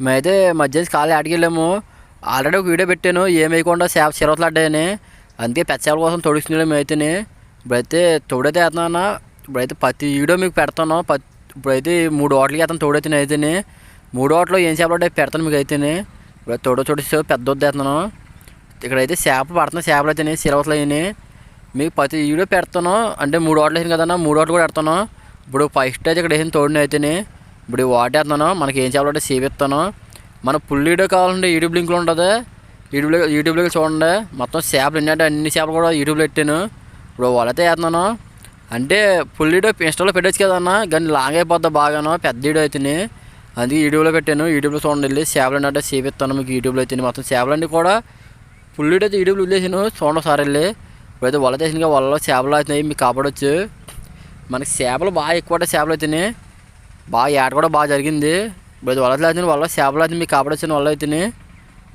మేమైతే మధ్యాహ్నం కాళ్ళు ఆడికెళ్ళాము. ఆల్రెడీ ఒక వీడియో పెట్టాను ఏం వేయకుండా చిరవతలు అడ్డాయని. అందుకే పెద్ద చేపల కోసం తొడుస్తున్నాడు మేమైతేనే. ఇప్పుడైతే తోడైతే వేస్తున్నాను. ఇప్పుడైతే ప్రతి వీడియో మీకు పెడతాను. ఇప్పుడైతే 3 ఓట్లకి వేస్తాను తోడైతే అయితేనే. 3 ఓట్లో ఏం చేపలు అంటే పెడతాను మీకు అయితేనే. ఇప్పుడు తోడేసి పెద్ద వద్ద వేస్తున్నాను. ఇక్కడైతే చేపలు పడుతున్నాయి. చేపలు అయితేనే చిరవతలు అయినాయి. మీకు ప్రతి వీడియో పెడతాను. అంటే 3 ఓట్లు వేసాను కదన్నా, 3 ఓట్లు కూడా పెడతాను. ఇప్పుడు ఫస్ట్ అయితే ఇక్కడ వేసిన తోడిని అయితేనే. ఇప్పుడు వాటేస్తున్నాను. మనకి ఏం చేపలు అంటే సేవిస్తాను. మన ఫుల్ వీడియో కావాలంటే యూట్యూబ్ లింక్లో ఉంటుంది. యూట్యూబ్లో చూడండి. మొత్తం చేపలు ఏంటంటే అన్ని చేపలు కూడా యూట్యూబ్లో పెట్టాను. ఇప్పుడు వాళ్ళైతే వేస్తున్నాను. అంటే ఫుల్ వీడియో ఇన్స్టాలో పెట్టచ్చు కదన్నా, కానీ లాంగ్ అయిపోద్ది బాగాను పెద్ద వీడియో అయితేనే. అందుకే యూట్యూబ్లో పెట్టాను. యూట్యూబ్లో చూడండి వెళ్ళి చేపలు ఏంటంటే సేవిస్తాను మీకు యూట్యూబ్లో అయితేనే. మొత్తం చేపలన్నీ కూడా ఫుల్ వీడియో అయితే యూట్యూబ్లో వదిలేసాను. చూడండి ఒకసారి వెళ్ళి. ఇప్పుడైతే వల చేసిన వలలో చేపలు అవుతున్నాయి మీకు కాపాడవచ్చు. మనకి చేపలు బాగా ఎక్కువ చేపలు అయితేనే. బాగా ఏట కూడా బాగా జరిగింది. ఇప్పుడు వలలు అవుతుంది వల్ల చేపలు అయితే మీకు కాపాడొచ్చిన వల్ల అయితేనే.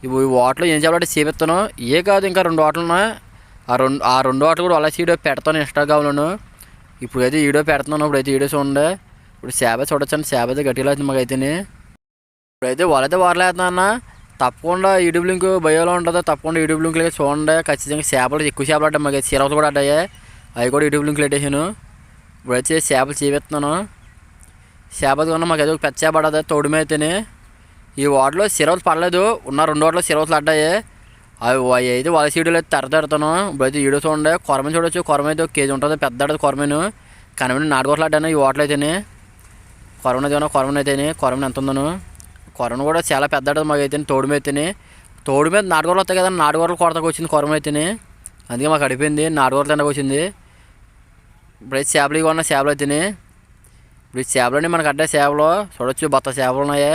ఇప్పుడు ఈ వాటర్లో ఏం చేపలంటే చేపిస్తాను. ఏ కాదు ఇంకా 2 ఓట్లు ఉన్నాయి. ఆ రెండు ఓట్లు కూడా వల వీడియో పెడతాను ఇన్స్టాగ్రామ్లోను. ఇప్పుడు అయితే వీడియో పెడుతున్నాను. ఇప్పుడైతే వీడియో చూడండి. ఇప్పుడు చేప చూడొచ్చండి. చేప అయితే గట్టిగా అవుతుంది మాకు అయితేనే. ఇప్పుడైతే వాళ్ళైతే వారలేస్తున్నా. తప్పకుండా యూట్యూబ్ లింక్ బయోలో ఉంటుంది. తప్పకుండా యూట్యూబ్ లింక్ చూడండి. ఖచ్చితంగా చేపలు ఎక్కువ చేపలు అంటే మాకు చిరవతలు కూడా అడ్డాయి. అవి కూడా యూట్యూబ్ లింక్లో పెట్టేసాను. ఇప్పుడైతే చేపలు చేపిస్తున్నాను. చేపలు కన్నా మాకు ఏదో పెద్ద చేప పడదు తోడు మీద అయితేనే. ఈ వాటర్లో చిరవతలు పడలేదు. ఉన్న 2 ఓట్ల చిరవతలు అడ్డాయి. అవి అయితే వాళ్ళ సీడీలో అయితే తెరతాను. ఇప్పుడైతే వీడియో చూడండి. కొరమైన చూడొచ్చు. కొరమ అయితే 1 కేజీ ఉంటుంది. పెద్ద ఆడదు కొరమేను. కనబడి 4 ఓట్లు అడ్డాను ఈ వాటర్లో అయితేనే. కొరమన అయితేనే. కొరమని ఎంత ఉందను. కొరమ కూడా చాలా పెద్ద ఆడదు మాకు అయితే తోడు మీద అయితేనే. తోడు మీద 4 ఓట్లు వస్తాయి కదా. 4 ఓట్ల కొరతకు వచ్చింది కొరమ అయితేనే. అందుకే మాకు అడిపోయింది. 4 ఓట్ల తిండకు వచ్చింది. ఇప్పుడైతే చేపలు ఇవి ఉన్న చేపలు అయితేనే. ఇప్పుడు ఈ చేపలన్నీ మనకు అడ్డా చేపలు చూడొచ్చు. బత్త చేపలు ఉన్నాయి.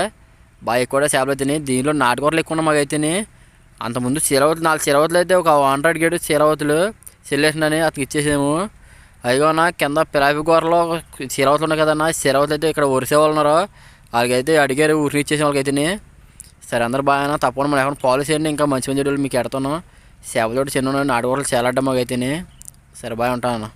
బాగా ఎక్కువ చేపలు అయితేనే. దీనిలో నాటుకూరలు ఎక్కువ ఉన్నాయి మాకు అయితేనే. అంతకుముందు చిరవతలు 4 చిరవతలు అయితే ఒక 100 గేటు చిరవతలు చెల్లేసిందని అతనికి ఇచ్చేసాము. అయిగోనా కింద పిలాపి కూరలో చిరవతలు ఉన్నాయి కదన్నా. చిరవతలు అయితే ఇక్కడ వరిసే వాళ్ళు ఉన్నారు. వాళ్ళకైతే అడిగారు ఊరికి ఇచ్చేసిన వాళ్ళకైతేనే. సరే అందరు బాగా తప్పకుండా మనం ఎక్కడ ఫాలో చేయండి. ఇంకా మంచి మంచి వీడియోలు మీకు ఎడతాను. చేపలతోటి చిన్న నాటుకూరలు చాలా అడ్డా మాకు అయితేనే. సరే బాగా ఉంటాను అన్న.